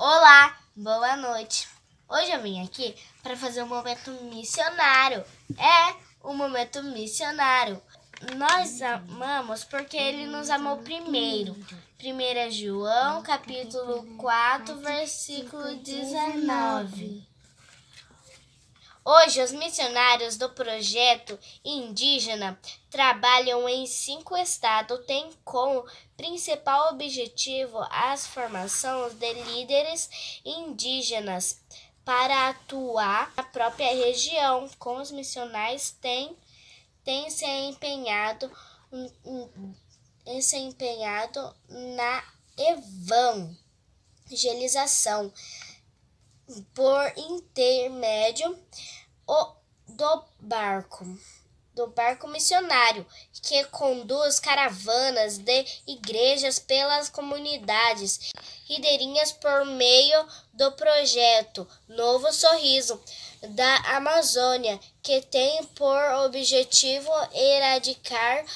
Olá, boa noite. Hoje eu vim aqui para fazer um momento missionário. O momento missionário. Nós amamos porque ele nos amou primeiro. 1 João, capítulo 4, versículo 19. Hoje, os missionários do projeto indígena trabalham em 5 estados, têm como principal objetivo a formação de líderes indígenas para atuar na própria região. Com os missionários têm se empenhado na evangelização por intermédio do barco missionário, que conduz caravanas de igrejas pelas comunidades ribeirinhas por meio do projeto Novo Sorriso da Amazônia, que tem por objetivo erradicar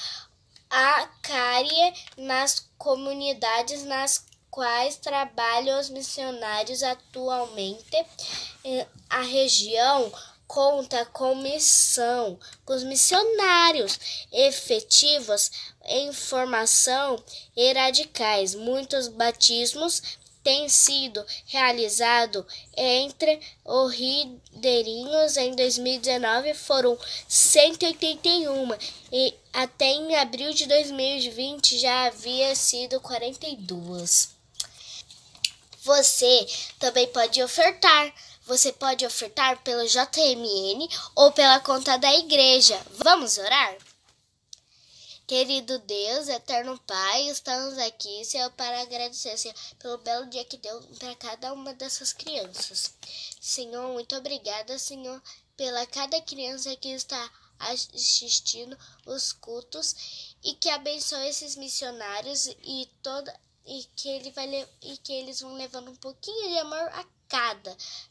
a cárie nas comunidades nas quais trabalham os missionários atualmente. A região conta com os missionários efetivos em formação e radicais. Muitos batismos têm sido realizados entre os ribeirinhos. Em 2019 foram 181 e até em abril de 2020 já havia sido 42. Você também pode ofertar. Você pode ofertar pelo JMN ou pela conta da igreja. Vamos orar? Querido Deus, eterno Pai, estamos aqui, Senhor, para agradecer, Senhor, pelo belo dia que deu para cada uma dessas crianças. Senhor, muito obrigada, Senhor, pela cada criança que está assistindo os cultos, e que abençoe esses missionários e que eles vão levando um pouquinho de amor a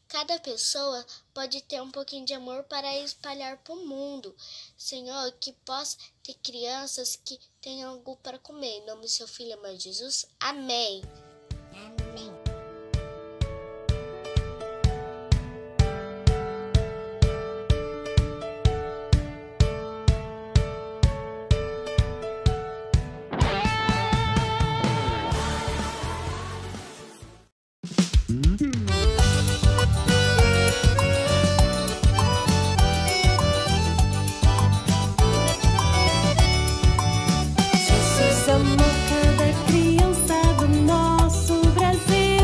cada pessoa pode ter um pouquinho de amor para espalhar para o mundo. Senhor, que possa ter crianças que tenham algo para comer. Em nome do seu Filho, amado Jesus. Amém. Amém. Jesus amou cada criança do nosso Brasil.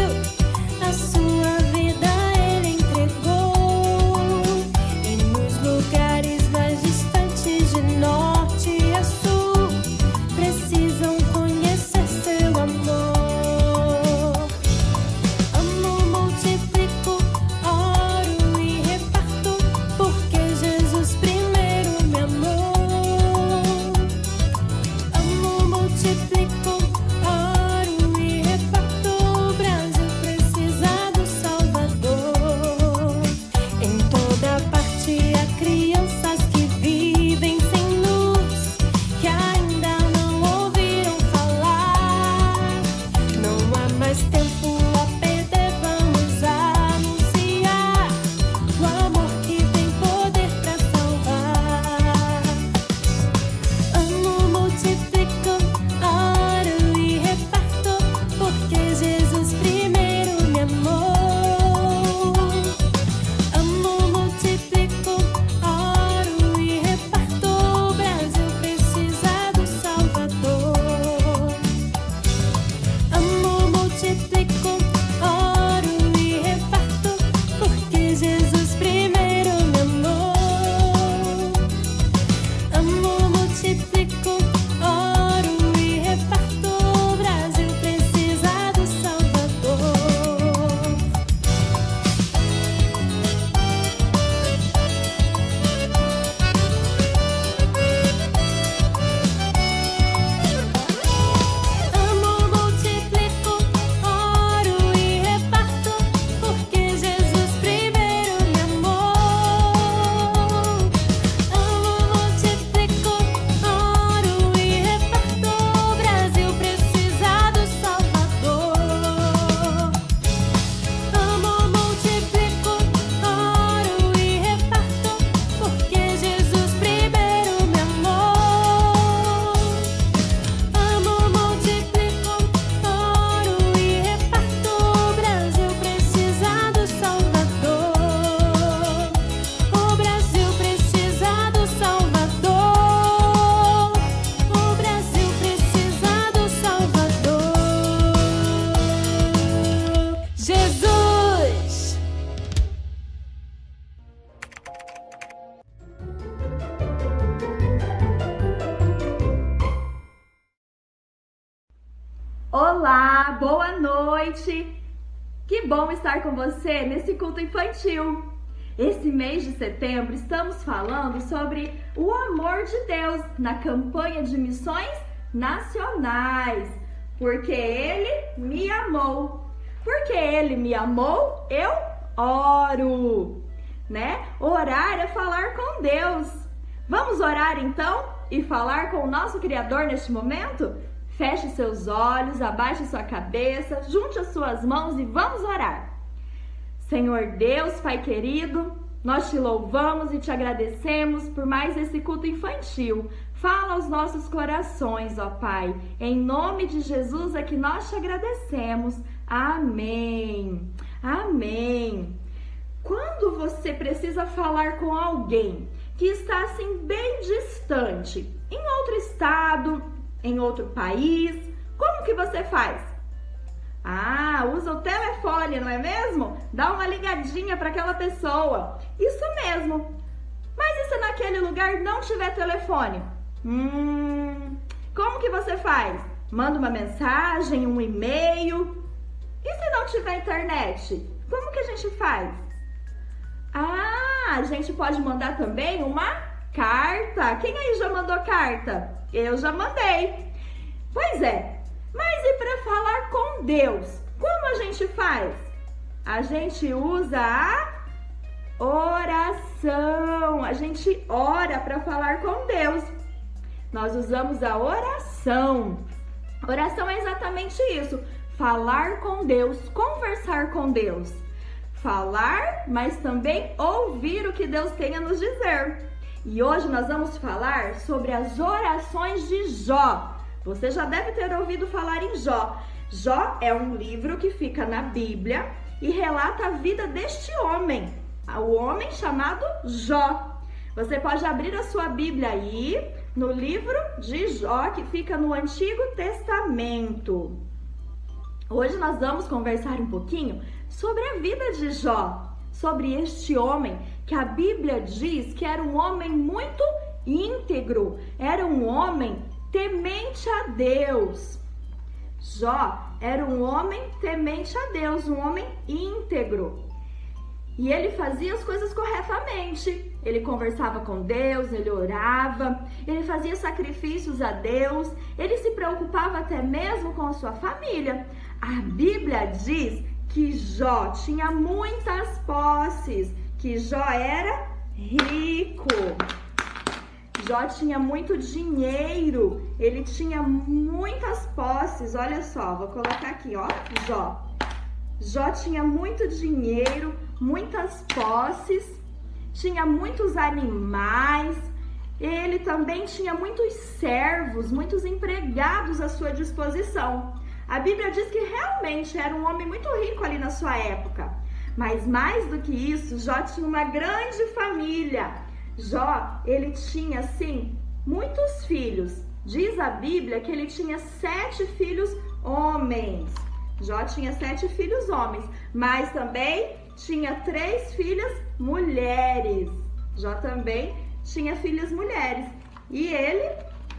Olá, boa noite! Que bom estar com você nesse culto infantil. Esse mês de setembro estamos falando sobre o amor de Deus na campanha de missões nacionais. Porque Ele me amou. Porque Ele me amou, eu oro, né? Orar é falar com Deus. Vamos orar então e falar com o nosso Criador neste momento? Feche seus olhos, abaixe sua cabeça, junte as suas mãos e vamos orar. Senhor Deus, Pai querido, nós te louvamos e te agradecemos por mais esse culto infantil. Fala aos nossos corações, ó Pai. Em nome de Jesus é que nós te agradecemos. Amém. Amém. Quando você precisa falar com alguém que está assim bem distante, em outro estado, em outro país, como que você faz? Usa o telefone, não é mesmo? Dá uma ligadinha para aquela pessoa. Isso mesmo. Mas e se naquele lugar não tiver telefone? Como que você faz? Manda uma mensagem, um e-mail? E se não tiver internet? Como que a gente faz? A gente pode mandar também uma carta. Quem aí já mandou carta? Eu já mandei. Pois é. Mas e para falar com Deus? Como a gente faz? A gente usa a oração. A gente ora para falar com Deus. Nós usamos a oração. Oração é exatamente isso. Falar com Deus, conversar com Deus. Falar, mas também ouvir o que Deus tem a nos dizer. E hoje nós vamos falar sobre as orações de Jó. Você já deve ter ouvido falar em Jó. Jó é um livro que fica na Bíblia e relata a vida deste homem, o homem chamado Jó. Você pode abrir a sua Bíblia aí no livro de Jó, que fica no Antigo Testamento. Hoje nós vamos conversar um pouquinho sobre a vida de Jó, sobre este homem que a Bíblia diz que era um homem muito íntegro, era um homem temente a Deus. Jó era um homem temente a Deus, um homem íntegro. E ele fazia as coisas corretamente. Ele conversava com Deus, ele orava, ele fazia sacrifícios a Deus, ele se preocupava até mesmo com a sua família. A Bíblia diz que Jó tinha muitas posses, que Jó era rico. Jó tinha muito dinheiro, ele tinha muitas posses. Olha só, vou colocar aqui, ó, Jó. Jó tinha muito dinheiro, muitas posses, tinha muitos animais. Ele também tinha muitos servos, muitos empregados à sua disposição. A Bíblia diz que realmente era um homem muito rico ali na sua época. Mas mais do que isso, Jó tinha uma grande família. Jó, ele tinha, assim, muitos filhos. Diz a Bíblia que ele tinha 7 filhos homens. Jó tinha 7 filhos homens, mas também tinha 3 filhas mulheres. Jó também tinha filhas mulheres. E ele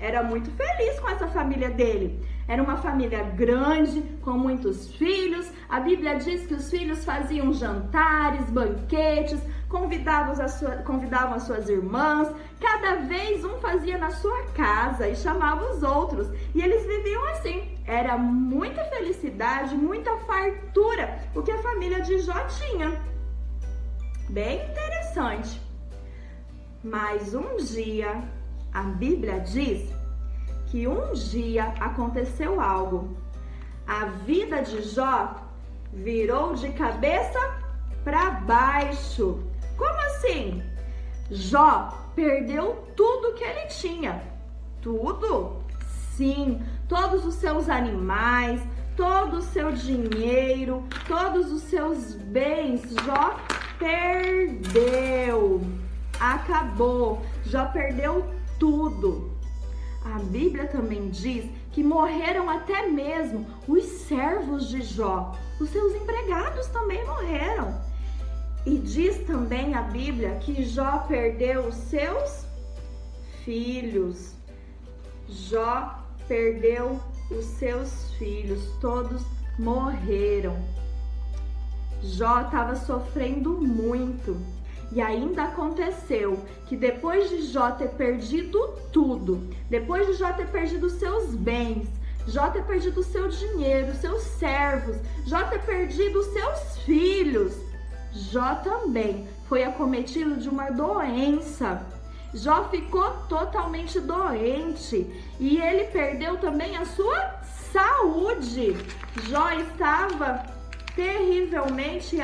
era muito feliz com essa família dele. Era uma família grande, com muitos filhos. A Bíblia diz que os filhos faziam jantares, banquetes, convidavam as suas irmãs. Cada vez um fazia na sua casa e chamava os outros. E eles viviam assim. Era muita felicidade, muita fartura o que a família de Jó tinha. Bem interessante. Mas um dia, a Bíblia diz que um dia aconteceu algo. A vida de Jó virou de cabeça para baixo. Como assim? Jó perdeu tudo que ele tinha. Tudo? Sim, todos os seus animais, todo o seu dinheiro, todos os seus bens. Jó perdeu. Acabou. Jó perdeu tudo. A Bíblia também diz que morreram até mesmo os servos de Jó. Os seus empregados também morreram. E diz também a Bíblia que Jó perdeu os seus filhos. Jó perdeu os seus filhos, todos morreram. Jó estava sofrendo muito. E ainda aconteceu que depois de Jó ter perdido tudo, depois de Jó ter perdido seus bens, Jó ter perdido seu dinheiro, seus servos, Jó ter perdido seus filhos, Jó também foi acometido de uma doença. Jó ficou totalmente doente e ele perdeu também a sua saúde. Jó estava terrivelmente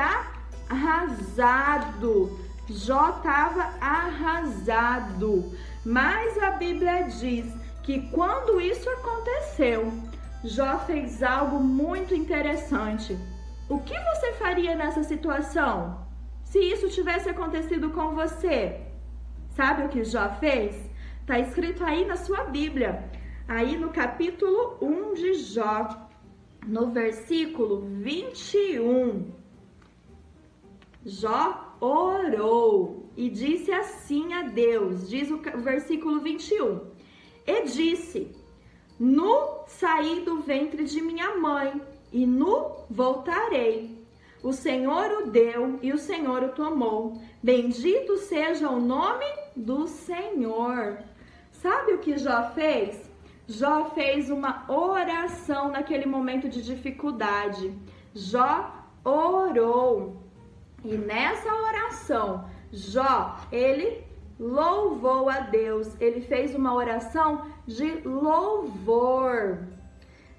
arrasado. Jó estava arrasado. Mas a Bíblia diz que quando isso aconteceu, Jó fez algo muito interessante. O que você faria nessa situação? Se isso tivesse acontecido com você? Sabe o que Jó fez? Está escrito aí na sua Bíblia. Aí no capítulo 1 de Jó, no versículo 21. Jó orou e disse assim a Deus, diz o versículo 21. E disse: Nu saí do ventre de minha mãe, e nu voltarei. O Senhor o deu e o Senhor o tomou. Bendito seja o nome do Senhor. Sabe o que Jó fez? Jó fez uma oração naquele momento de dificuldade. Jó orou. E nessa oração, Jó, ele louvou a Deus. Ele fez uma oração de louvor.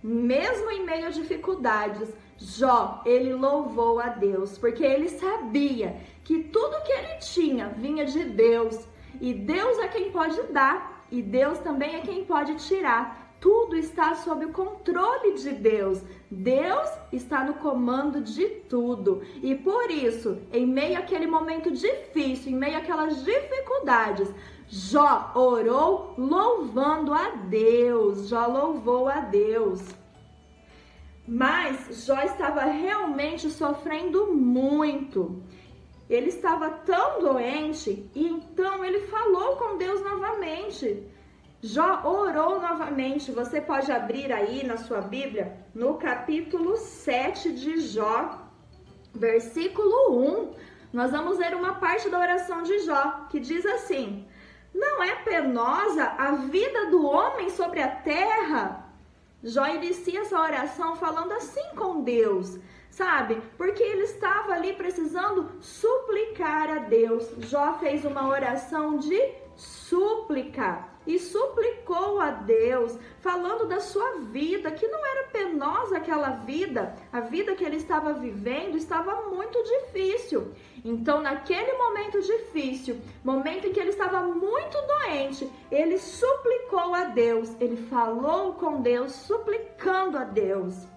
Mesmo em meio a dificuldades, Jó, ele louvou a Deus, porque ele sabia que tudo que ele tinha vinha de Deus. E Deus é quem pode dar, e Deus também é quem pode tirar. Tudo está sob o controle de Deus. Deus está no comando de tudo. E por isso, em meio àquele momento difícil, em meio àquelas dificuldades, Jó orou louvando a Deus. Jó louvou a Deus. Mas Jó estava realmente sofrendo muito. Ele estava tão doente e então ele falou com Deus novamente. Jó orou novamente. Você pode abrir aí na sua Bíblia, no capítulo 7 de Jó, versículo 1. Nós vamos ler uma parte da oração de Jó, que diz assim: Não é penosa a vida do homem sobre a terra? Jó inicia essa oração falando assim com Deus, sabe? Porque ele estava ali precisando suplicar a Deus. Jó fez uma oração de súplica e suplicou a Deus, falando da sua vida, que não era penosa aquela vida. A vida que ele estava vivendo estava muito difícil. Então, naquele momento difícil, momento em que ele estava muito doente, ele suplicou a Deus, ele falou com Deus, suplicando a Deus.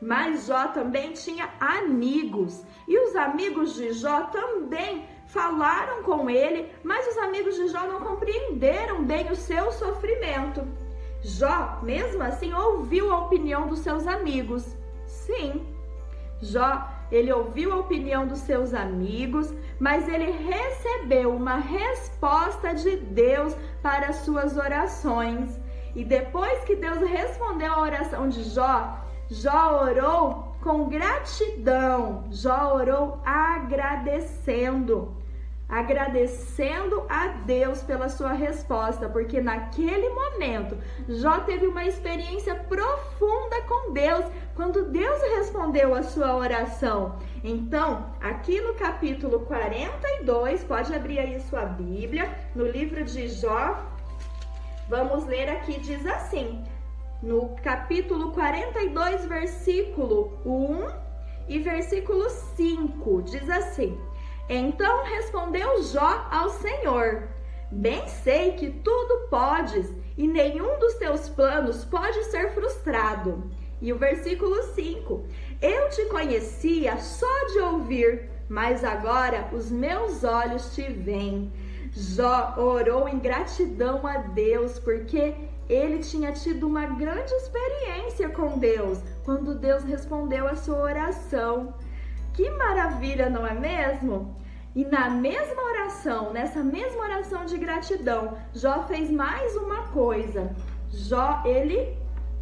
Mas Jó também tinha amigos, e os amigos de Jó também falaram com ele, mas os amigos de Jó não compreenderam bem o seu sofrimento. Jó, mesmo assim, ouviu a opinião dos seus amigos. Sim, Jó, ele ouviu a opinião dos seus amigos, mas ele recebeu uma resposta de Deus para as suas orações. E depois que Deus respondeu a oração de Jó, Jó orou com gratidão. Jó orou agradecendo a Deus pela sua resposta, porque naquele momento Jó teve uma experiência profunda com Deus, quando Deus respondeu a sua oração. Então, aqui no capítulo 42, pode abrir aí sua Bíblia, no livro de Jó, vamos ler aqui, diz assim, no capítulo 42, versículo 1 e versículo 5, diz assim: Então respondeu Jó ao Senhor: Bem sei que tudo podes, e nenhum dos teus planos pode ser frustrado. E o versículo 5: Eu te conhecia só de ouvir, mas agora os meus olhos te veem. Jó orou em gratidão a Deus, porque ele tinha tido uma grande experiência com Deus, quando Deus respondeu a sua oração. Que maravilha, não é mesmo? E na mesma oração, nessa mesma oração de gratidão, Jó fez mais uma coisa. Jó, ele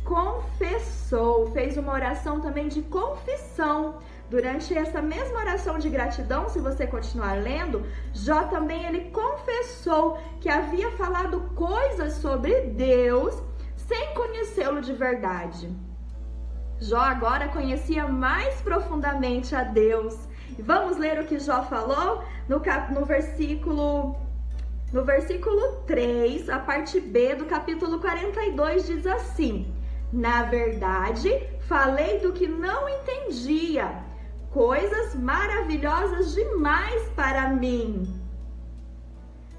confessou, fez uma oração também de confissão. Durante essa mesma oração de gratidão, se você continuar lendo, Jó também ele confessou que havia falado coisas sobre Deus sem conhecê-lo de verdade. Jó agora conhecia mais profundamente a Deus. E vamos ler o que Jó falou no versículo 3, a parte B do capítulo 42, diz assim: na verdade, falei do que não entendia, coisas maravilhosas demais para mim,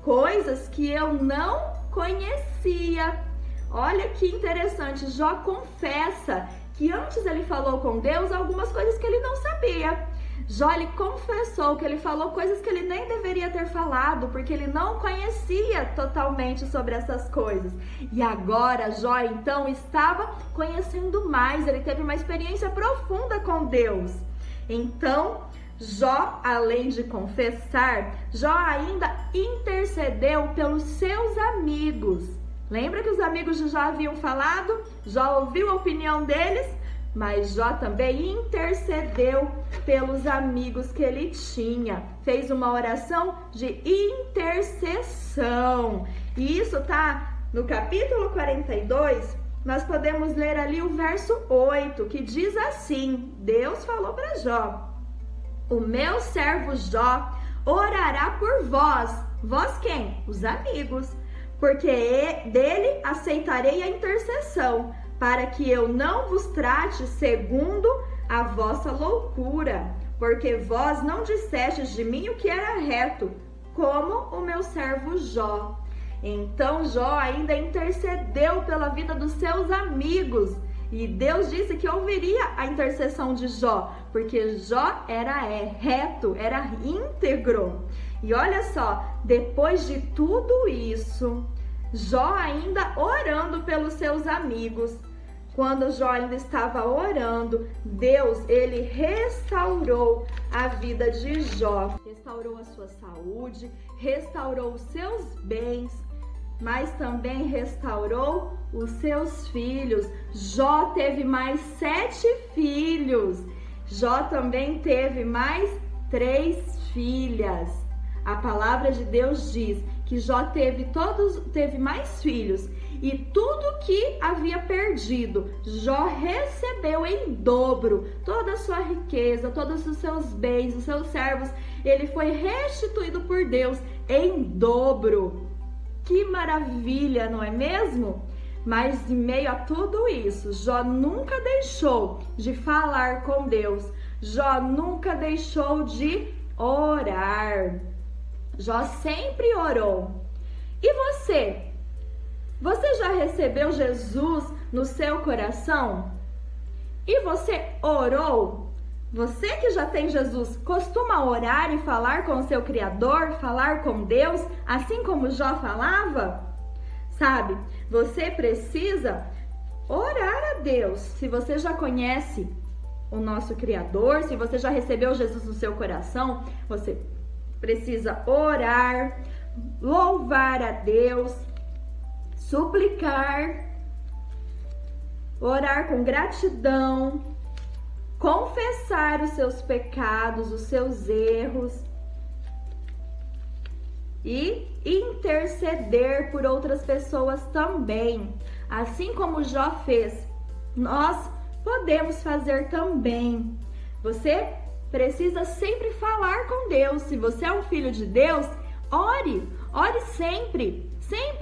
coisas que eu não conhecia. Olha que interessante, Jó confessa que antes ele falou com Deus algumas coisas que ele não sabia. Jó ele confessou que ele falou coisas que ele nem deveria ter falado, porque ele não conhecia totalmente sobre essas coisas. E agora Jó então estava conhecendo mais, ele teve uma experiência profunda com Deus. Então, Jó, além de confessar, Jó ainda intercedeu pelos seus amigos. Lembra que os amigos de Jó haviam falado? Jó ouviu a opinião deles, mas Jó também intercedeu pelos amigos que ele tinha. Fez uma oração de intercessão. E isso tá no capítulo 42, nós podemos ler ali o verso 8, que diz assim: Deus falou para Jó: o meu servo Jó orará por vós. Vós quem? Os amigos. Porque dele aceitarei a intercessão, para que eu não vos trate segundo a vossa loucura, porque vós não dissestes de mim o que era reto, como o meu servo Jó. Então Jó ainda intercedeu pela vida dos seus amigos, e Deus disse que ouviria a intercessão de Jó, porque Jó era reto, era íntegro. E olha só, depois de tudo isso, Jó ainda orando pelos seus amigos, quando Jó ainda estava orando, Deus, ele restaurou a vida de Jó, restaurou a sua saúde, restaurou os seus bens, mas também restaurou os seus filhos. Jó teve mais 7 filhos. Jó também teve mais 3 filhas. A palavra de Deus diz que Jó teve mais filhos, e tudo que havia perdido, Jó recebeu em dobro. Toda a sua riqueza, todos os seus bens, os seus servos, ele foi restituído por Deus em dobro. Que maravilha, não é mesmo? Mas em meio a tudo isso, Jó nunca deixou de falar com Deus. Jó nunca deixou de orar. Jó sempre orou. E você? Você já recebeu Jesus no seu coração? E você orou? Você que já tem Jesus, costuma orar e falar com o seu Criador, falar com Deus, assim como Jó falava? Sabe, você precisa orar a Deus. Se você já conhece o nosso Criador, se você já recebeu Jesus no seu coração, você precisa orar, louvar a Deus, suplicar, orar com gratidão, confessar os seus pecados, os seus erros e interceder por outras pessoas também. Assim como Jó fez, nós podemos fazer também. Você precisa sempre falar com Deus. Se você é um filho de Deus, ore sempre,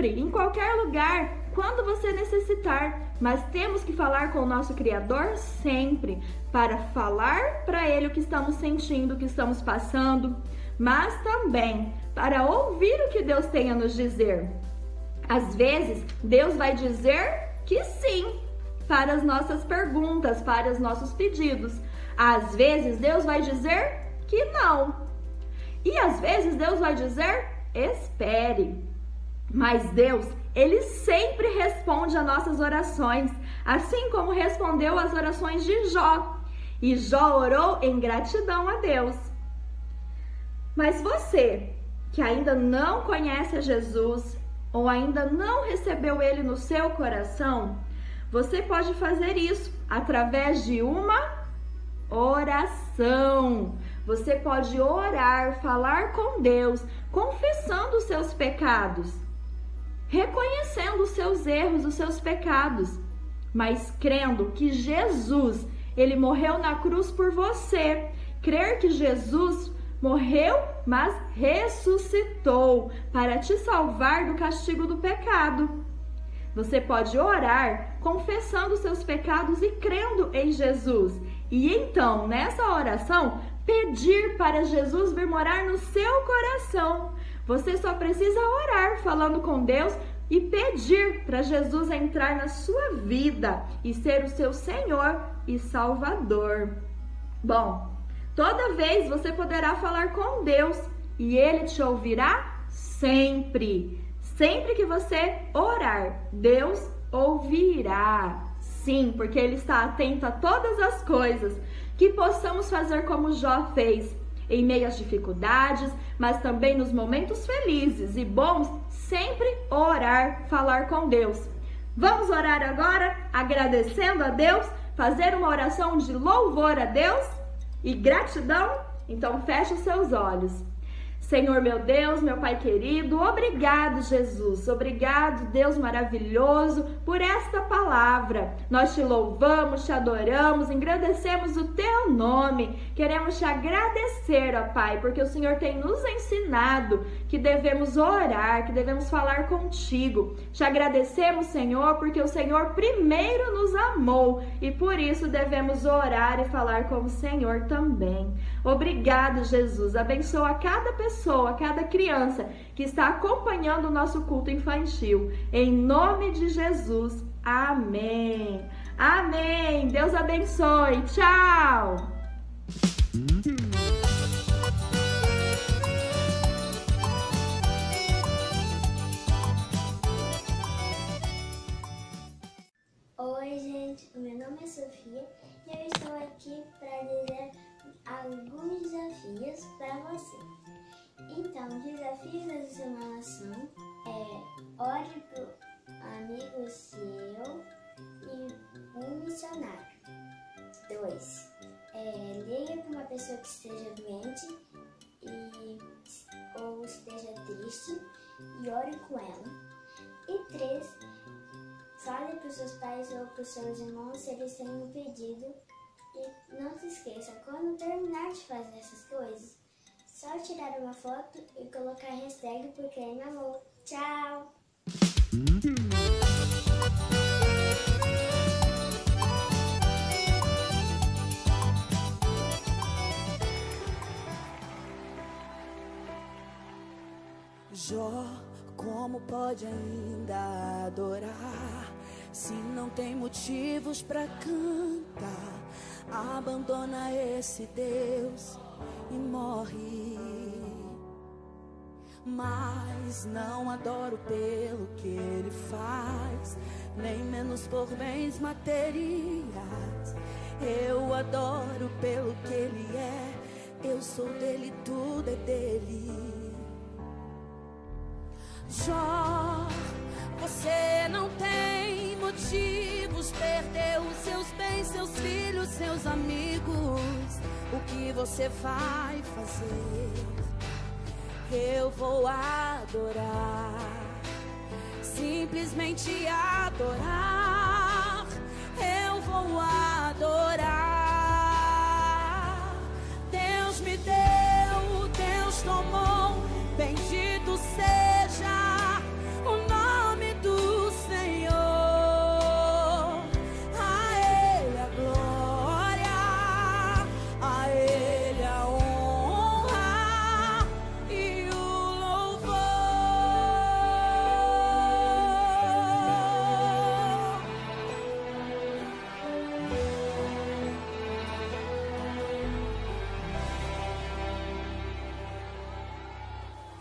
em qualquer lugar, quando você necessitar. Mas temos que falar com o nosso Criador sempre, para falar para Ele o que estamos sentindo, o que estamos passando, mas também para ouvir o que Deus tem a nos dizer. Às vezes, Deus vai dizer que sim para as nossas perguntas, para os nossos pedidos. Às vezes, Deus vai dizer que não. E às vezes, Deus vai dizer, espere. Mas Deus, Ele sempre responde às nossas orações, assim como respondeu às orações de Jó. E Jó orou em gratidão a Deus. Mas você, que ainda não conhece a Jesus, ou ainda não recebeu Ele no seu coração, Você pode fazer isso através de uma oração. Você pode orar, falar com Deus, confessando os seus pecados, reconhecendo os seus erros, os seus pecados, mas crendo que Jesus, ele morreu na cruz por você. Crer que Jesus morreu, mas ressuscitou para te salvar do castigo do pecado. Você pode orar confessando os seus pecados e crendo em Jesus. E então, nessa oração, pedir para Jesus vir morar no seu coração. Você só precisa orar falando com Deus e pedir para Jesus entrar na sua vida e ser o seu Senhor e Salvador. Bom, toda vez você poderá falar com Deus e Ele te ouvirá sempre. Sempre que você orar, Deus ouvirá. Sim, porque Ele está atento a todas as coisas. Que possamos fazer como Jó fez, em meio às dificuldades, mas também nos momentos felizes e bons, sempre orar, falar com Deus. Vamos orar agora, agradecendo a Deus, fazer uma oração de louvor a Deus e gratidão? Então feche os seus olhos. Senhor meu Deus, meu Pai querido, obrigado, Jesus, obrigado, Deus maravilhoso, por esta palavra. Nós te louvamos, te adoramos, engrandecemos o teu nome. Queremos te agradecer, ó Pai, porque o Senhor tem nos ensinado que devemos orar, que devemos falar contigo. Te agradecemos, Senhor, porque o Senhor primeiro nos amou e por isso devemos orar e falar com o Senhor também. Obrigado, Jesus. Abençoa cada pessoa, cada criança que está acompanhando o nosso culto infantil. Em nome de Jesus. Amém. Amém. Deus abençoe. Tchau. Oi, gente. O meu nome é Sofia e eu estou aqui para dizer alguns desafios para você. Então, o desafio da simulação é ore por amigo seu e um missionário. 2. Ligue para uma pessoa que esteja doente ou esteja triste e ore com ela. E 3. Fale para os seus pais ou para os seus irmãos se eles têm um pedido. E não se esqueça, quando terminar de fazer essas coisas, só tirar uma foto e colocar a hashtag porque ele me amou. Tchau! Jó, como pode ainda adorar se não tem motivos para cantar? Abandona esse Deus e morre. Mas não adoro pelo que ele faz, nem menos por bens materiais. Eu adoro pelo que ele é, eu sou dele, tudo é dele. Jó, você não tem motivos, perdeu os seus bens, seus filhos, seus amigos. O que você vai fazer? Eu vou adorar, simplesmente adorar. Eu vou adorar. Deus me deu, Deus tomou, bendito seja o nome do Senhor. A Ele a glória, a Ele a honra e o louvor.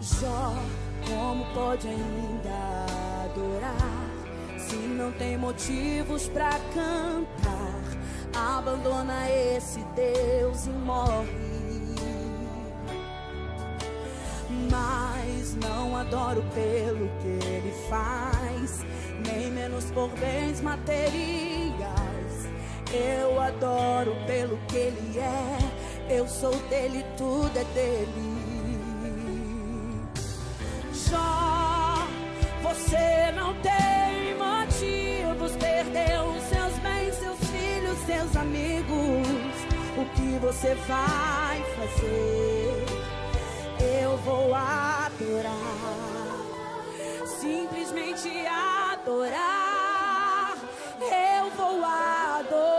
Jó, como pode ainda adorar se não tem motivos pra cantar? Abandona esse Deus e morre. Mas mas não adoro pelo que ele faz, nem menos por bens materiais. Eu adoro pelo que ele é, eu sou dele, tudo é dele. Jó, você não tem motivos, perdeu seus bens, seus filhos, seus amigos. O que você vai fazer? Eu vou adorar, simplesmente adorar. Eu vou adorar.